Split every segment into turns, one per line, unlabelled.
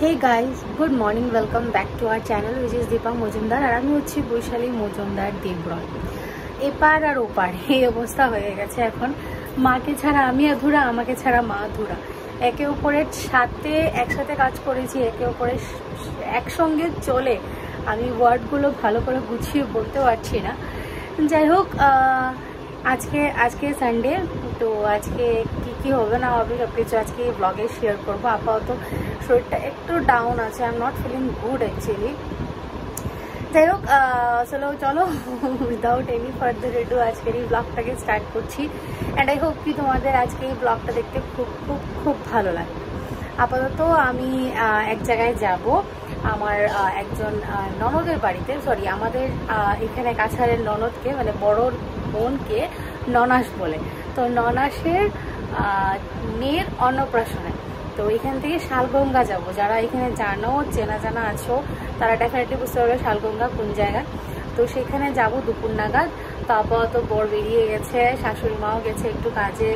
Hey guys, good morning. Welcome back to our channel, which is Deepa Mojumdar. আর আমি হচ্ছি বৈশালী মজুমদার দেবরন। এপার আর ওপার এই অবস্থা হয়ে গেছে এখন। মাকে ছাড়া আমি অধুরা, আমাকে ছাড়া মা অধুরা। একে অপরের সাথে একসাথে কাজ করেছি, একে অপরের একসঙ্গে চলে আমি ওয়ার্ডগুলো ভালো করে গুছিয়ে বলতে পারছি না। যাই হোক, আজকে সানডে, তো আজকে কি হবে না হবে সব কিছু আজকে এই ব্লগে শেয়ার করবো। আপাতত শরীরটা একটু ডাউন আছে, I am not feeling good actually. যাই হোক, চলো উইদাউট এনি ফার্দার এডু আজকের এই ব্লগটাকে স্টার্ট করছি। অ্যান্ড আই হোপ কি তোমাদের আজকে এই ব্লগটা দেখতে খুব খুব খুব ভালো লাগে। আপাতত আমি এক জায়গায় যাব, আমার একজন ননদের বাড়িতে, আমাদের এখানে কাছাড়ের ননদকে, মানে বড় বোনকে ননাস বলে, তো ননাসের মেয়ের অন্নপ্রাশনে। তো এখান থেকে শালগঙ্গা যাব। যারা এখানে জানো, চেনা আছো, তারা ডেফিনেটলি বুঝতে পারবে শালগঙ্গা কোন জায়গা। তো সেখানে যাব দুপুর নাগাদ। তো আপাতত বর বেরিয়ে গেছে, শাশুড়ি মাও গেছে একটু কাজে,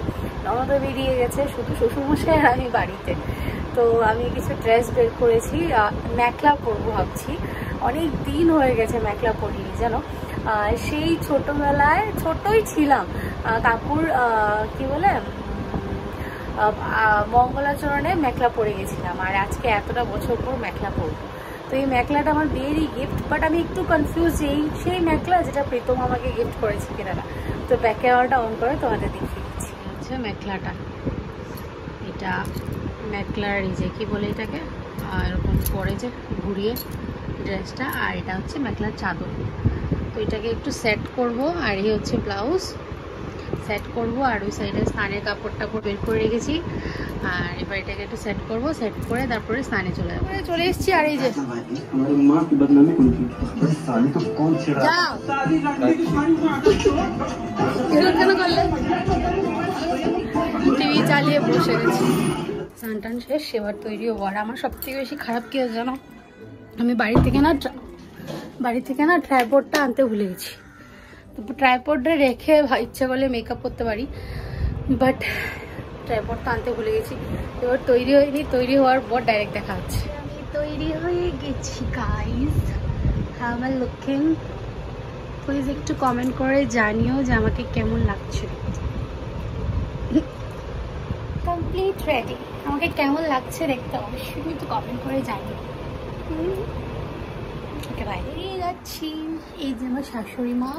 ননদও বেরিয়ে গেছে, শুধু শ্বশুরমশাই আর আমি বাড়িতে। তো আমি কিছু ড্রেস বের করেছি, মেখলা পরবো ভাবছি। অনেক দিন হয়ে গেছে মেখলা পরিনি জানো। সেই ছোটবেলায় ছোটই ছিলাম, কাকুর কি বলে মঙ্গলাচরণে মেখলা পরে গেছিলাম, আর আজকে এতটা বছর পর মেখলা পরবো। তো এই মেখলাটা আমার বিয়েরই গিফট, বাট আমি একটু কনফিউজ সেই মেখলা যেটা প্রীতম আমাকে গিফট করেছে কিনা না। তো ব্যাক ক্যামেরাটা অন করে তোমাদের দেখিয়ে দিচ্ছি। হচ্ছে মেখলাটা, এটা মেখলার এই যে কি বলে এটাকে, এরকম পরে যে ঘুরিয়ে ড্রেসটা, আর এটা হচ্ছে মেখলার চাদর। তো এটাকে একটু সেট করব, আর এই হচ্ছে ব্লাউজ সেট করব, আর ওই সাইডে স্নানের কাপড়টা বের করে রেখেছি। আর এবার এটাকে একটু সেট করব, সেট করে তারপরে স্নানে চলে যাবো। চলে এসেছি, আর এই যে টিভি চালিয়ে বসে গেছি। স্নান টান শেষ, এবার তৈরি হবো। আর আমার সব থেকে বেশি খারাপ কি হয়েছে জানো, আমি বাড়ি থেকে না ট্রাইপডটা আনতে ভুলে গেছি। তো ট্রাইপডটা রেখে ইচ্ছা করলে মেকআপ করতে পারি, বাট ট্রাইপডটা আনতে ভুলে গেছি। এবার তৈরি হয়নি, তৈরি হওয়ার পর ডাইরেক্ট দেখা হচ্ছে। আমি তৈরি হয়ে গেছি guys, how I looking? Please একটু কমেন্ট করে জানিও যে আমাকে কেমন লাগছে। কমপ্লিট রেডি, আমাকে কেমন লাগছে দেখতে অবশ্যই একটু কমেন্ট করে জানিও। বাইরে যাচ্ছি, এই যে আমার শাশুড়ি মা,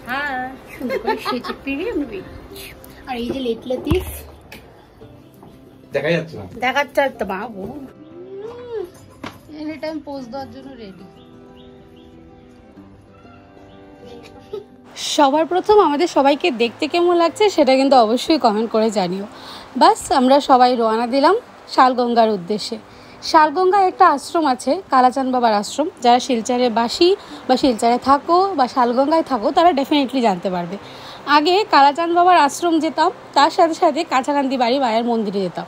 হ্যাঁ সুন্দর করে সেজে পেরে আমি বেরিয়েছি। আর এই যে লেট লতিফ দেখাচ্ছে তো বাবু, এনি টাইম পোজ দেওয়ার জন্য রেডি। সবার প্রথম আমাদের সবাইকে দেখতে কেমন লাগছে সেটা কিন্তু অবশ্যই কমেন্ট করে জানিও। বাস আমরা সবাই রওনা দিলাম শালগঙ্গার উদ্দেশ্যে। শালগঙ্গায় একটা আশ্রম আছে, কালাচাঁদ বাবার আশ্রম। যারা শিলচরে বাসী বা শিলচরে থাকো বা শালগঙ্গায় থাকো তারা ডেফিনেটলি জানতে পারবে। আগে কালাচাঁদ বাবার আশ্রম যেতাম, তার সাথে সাথে কাছাকান্তি বাড়ি মায়ের মন্দিরে যেতাম।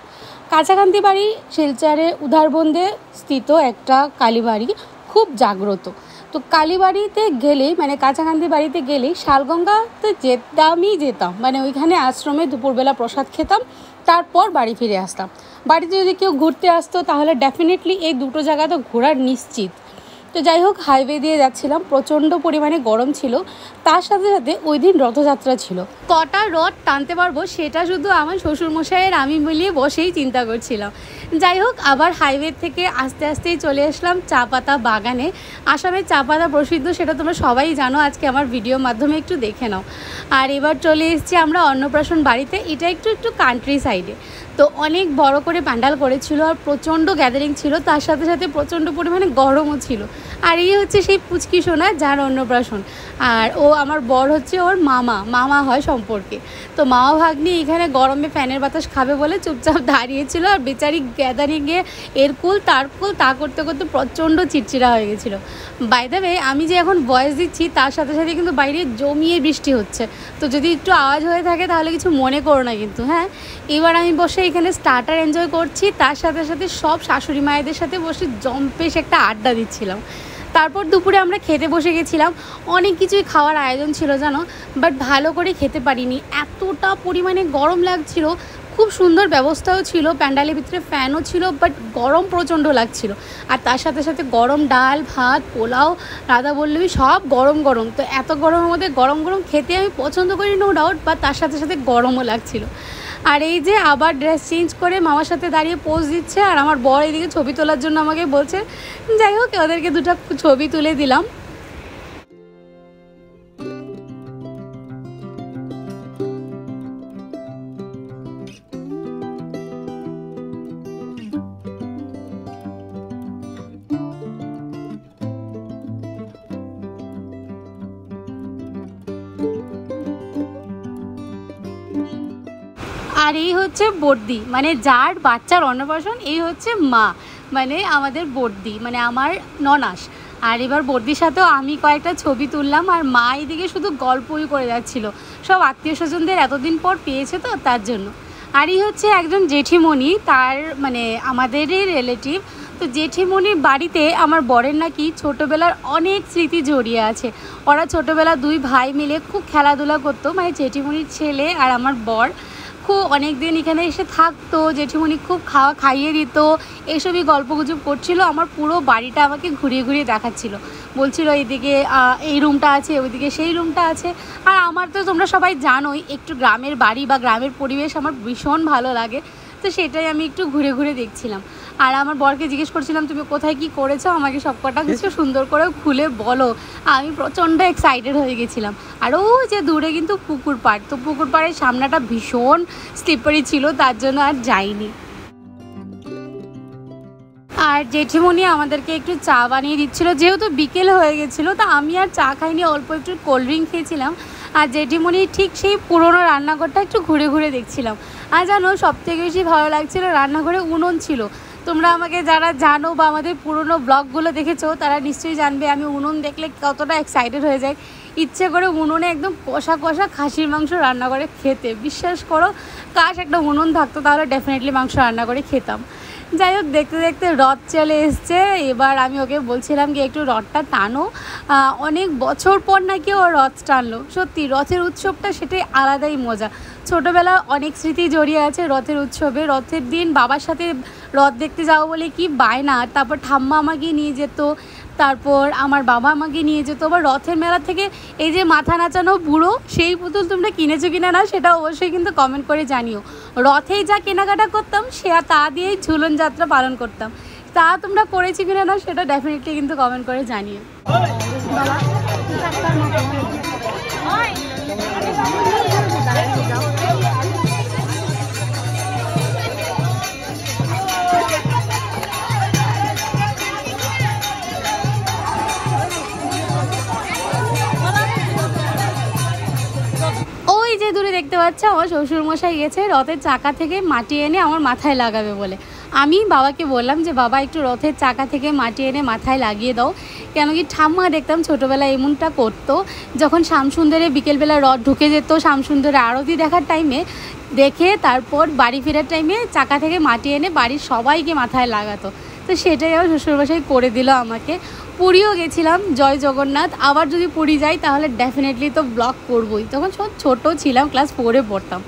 কাছাকান্তি বাড়ি শিলচরে উধারবন্দে স্থিত একটা কালীবাড়ি, খুব জাগ্রত। তো কালীবাড়িতে গেলেই, মানে কাছাকান্তি বাড়িতে গেলেই শালগঙ্গাতে যেতাম, মানে ওইখানে আশ্রমে দুপুরবেলা প্রসাদ খেতাম, তারপর বাড়ি ফিরে আসতাম। বাড়িতে যদি কেউ ঘুরতে আসতো তাহলে ডেফিনেটলি এই দুটো জায়গা তো ঘোরার নিশ্চিত। তো যাই হোক, হাইওয়ে দিয়ে যাচ্ছিলাম, প্রচণ্ড পরিমাণে গরম ছিল, তার সাথে সাথে ওই দিন রথযাত্রা ছিল। কটা রথ টানতে পারবো সেটা শুধু আমার শ্বশুরমশাইয়ের আমি মিলিয়ে বসেই চিন্তা করছিলাম। যাই হোক, আবার হাইওয়ে থেকে আস্তে আস্তেই চলে আসলাম চা পাতা বাগানে। আসামের চা পাতা প্রসিদ্ধ, সেটা তোমরা সবাই জানো, আজকে আমার ভিডিওর মাধ্যমে একটু দেখে নাও। আর এবার চলে এসেছি আমরা অন্নপ্রাশন বাড়িতে। এটা একটু কান্ট্রি সাইডে, তো অনেক বড় করে প্যান্ডাল করেছিল, আর প্রচণ্ড গ্যাদারিং ছিল, তার সাথে সাথে প্রচণ্ড পরিমাণে গরমও ছিল। আর এই হচ্ছে সেই পুচকি সোনা যার অন্নপ্রাশন, আর ও আমার বর হচ্ছে ওর মামা হয় সম্পর্কে। তো মামা ভাগ্নি এখানে গরমে ফ্যানের বাতাস খাবে বলে চুপচাপ দাঁড়িয়েছিল, আর বেচারি গ্যাদারিংয়ে এর কুল তার কুল তা করতে করতে প্রচণ্ড চিড়চিড়া হয়ে গেছিলো। বাই দ্য ওয়ে, আমি যে এখন ভয়েস দিচ্ছি তার সাথে সাথে কিন্তু বাইরে জমিয়ে বৃষ্টি হচ্ছে, তো যদি একটু আওয়াজ হয়ে থাকে তাহলে কিছু মনে করো না কিন্তু। হ্যাঁ, এবার আমি বসে এখানে স্টার্টার এনজয় করছি, তার সাথে সাথে সব শাশুড়ি মায়েদের সাথে বসে জম্পেশ একটা আড্ডা দিচ্ছিলাম। তারপর দুপুরে আমরা খেতে বসে গেছিলাম। অনেক কিছুই খাওয়ার আয়োজন ছিল জানো, বাট ভালো করে খেতে পারিনি, এতটা পরিমাণে গরম লাগছিল, খুব সুন্দর ব্যবস্থাও ছিল, প্যান্ডেলের ভিতরে ফ্যানও ছিল, বাট গরম প্রচণ্ড লাগছিল। আর তার সাথে সাথে গরম ডাল, ভাত, পোলাও, রাধা বল্লভী সব গরম গরম। তো এত গরমের মধ্যে গরম গরম খেতে আমি পছন্দ করি, নো ডাউট, বা তার সাথে সাথে গরমও লাগছিল। আর এই যে আবার ড্রেস চেঞ্জ করে মামার সাথে দাঁড়িয়ে পোজ দিচ্ছে, আর আমার বর এদিকে ছবি তোলার জন্য আমাকে বলছে। যাই হোক, ওদেরকে দুটো ছবি তুলে দিলাম। আর এই হচ্ছে বর্দি, মানে যার বাচ্চার অন্নপ্রাশন, এই হচ্ছে মা, মানে আমাদের বর্দি, মানে আমার ননাস। আর এবার বর্দির সাথেও আমি কয়েকটা ছবি তুললাম, আর মা এদিকে শুধু গল্পই করে যাচ্ছিল, সব আত্মীয় স্বজনদের এতদিন পর পেয়েছে তো তার জন্য। আর এই হচ্ছে একজন জেঠিমণি, তার মানে আমাদেরই রিলেটিভ। তো জেঠিমণির বাড়িতে আমার বরের নাকি ছোটোবেলার অনেক স্মৃতি জড়িয়ে আছে। ওরা ছোটোবেলা দুই ভাই মিলে খুব খেলাধুলা করতো, মানে জেঠিমণির ছেলে আর আমার বর খুব অনেক দিন এখানে এসে থাকতো, জেঠিমণি খুব খাইয়ে দিত, এসবই গল্পগুজব করছিল। আমার পুরো বাড়িটা আমাকে ঘুরিয়ে ঘুরিয়ে দেখাচ্ছিল, বলছিল এইদিকে এই রুমটা আছে, ওইদিকে সেই রুমটা আছে। আর আমার তো তোমরা সবাই জানোই, একটু গ্রামের বাড়ি বা গ্রামের পরিবেশ আমার ভীষণ ভালো লাগে, তো সেটাই আমি একটু ঘুরে ঘুরে দেখছিলাম। আর আমার বরকে জিজ্ঞেস করছিলাম, তুমি কোথায় কি করেছো, আমাকে সব কটা কিছু সুন্দর করে খুলে বলো। আমি প্রচণ্ড এক্সাইটেড হয়ে গেছিলাম। আর ও যে দূরে কিন্তু পুকুর পাড়, তো পুকুর পাড়ের সামনাটা ভীষণ স্লিপারি ছিল, তার জন্য আর যাইনি। আর জেঠিমণি আমাদেরকে একটু চা বানিয়ে দিচ্ছিলো, যেহেতু বিকেল হয়ে গেছিলো, তা আমি আর চা খাইনি, অল্প একটু কোল্ড ড্রিঙ্ক খেয়েছিলাম। আর জেঠিমণি ঠিক সেই পুরোনো রান্নাঘরটা একটু ঘুরে ঘুরে দেখছিলাম। আর জানো, সবথেকে বেশি ভালো লাগছিলো রান্নাঘরে উনুন ছিল। তোমরা আমাকে যারা জানো বা আমাদের পুরনো ব্লগগুলো দেখেছো, তারা নিশ্চয়ই জানবে আমি উনুন দেখলে কতটা এক্সাইটেড হয়ে যাই। ইচ্ছে করে উনুনে একদম কষা কষা খাসির মাংস রান্না করে খেতে। বিশ্বাস করো, কাশ একটা উনুন থাকতো, তাহলে ডেফিনেটলি মাংস রান্না করে খেতাম। যাই হোক, দেখতে দেখতে রথ চলে এসছে। এবার আমি ওকে বলছিলাম কি একটু রথটা টানো, অনেক বছর পর নাকি ও রথ টানলো। সত্যি রথের উৎসবটা সেটাই আলাদাই মজা। ছোটোবেলা অনেক স্মৃতি জড়িয়ে আছে রথের উৎসবে। রথের দিন বাবার সাথে রথ দেখতে যাবো বলে কি বায়না, তারপর ঠাম্মা আমাকে নিয়ে যেত, তারপর আমার বাবা আমাকে নিয়ে যেত। আবার রথের মেলা থেকে এই যে মাথা নাচানো বুড়ো, সেই পুতুল তোমরা কিনেছো কিনা না সেটা অবশ্যই কিন্তু কমেন্ট করে জানিও। রথেই যা কেনাকাটা করতাম সে তা দিয়েই ঝুলন যাত্রা পালন করতাম। তা তোমরা করেছি কিনা না সেটা ডেফিনেটলি কিন্তু কমেন্ট করে জানিও। ওই যে দূরে দেখতে পাচ্ছ, আমার শ্বশুরমশাই গেছে রথের চাকা থেকে মাটি এনে আমার মাথায় লাগাবে বলে। আমি বাবাকে বললাম যে বাবা একটু রথের চাকা থেকে মাটি এনে মাথায় লাগিয়ে দাও। কেন কি ঠাম্মা দেখতাম ছোটোবেলায় এমনটা করতো, যখন শ্যামসুন্দরে বিকেলবেলা রথ ঢুকে যেত, শ্যামসুন্দরে আরতি দেখার টাইমে দেখে তারপর বাড়ি ফেরার টাইমে চাকা থেকে মাটি এনে বাড়ির সবাইকে মাথায় লাগাতো। তো সেটাই আমার শ্বশুরমশাই করে দিল আমাকে। পুরীও গেছিলাম, জয় জগন্নাথ। আবার যদি পুরী যাই তাহলে ডেফিনেটলি তো ব্লগ করবই, তখন সব ছোটো ছিলাম, ক্লাস 4-এ পড়তাম।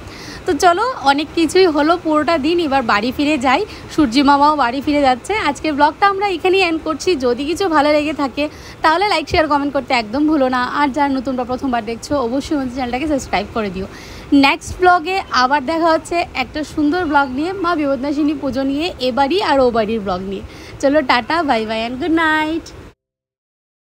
তো চলো, অনেক কিছুই হলো পুরোটা দিন, এবার বাড়ি ফিরে যাই। সূর্যি মামাও বাড়ি ফিরে যাচ্ছে। আজকের ব্লগটা আমরা এখানেই এন্ড করছি। যদি কিছু ভালো লেগে থাকে তাহলে লাইক শেয়ার কমেন্ট করতে একদম ভুলো না। আর যারা নতুন বা প্রথমবার দেখছো অবশ্যই আমাদের চ্যানেলটাকে সাবস্ক্রাইব করে দিও। নেক্সট ব্লগে আবার দেখা হচ্ছে একটা সুন্দর ব্লগ নিয়ে, মা বিপদনাশিনী পুজো নিয়ে, এবারই আর ও বাড়ির ব্লগ নিয়ে। চলো tata, bye bye and good night.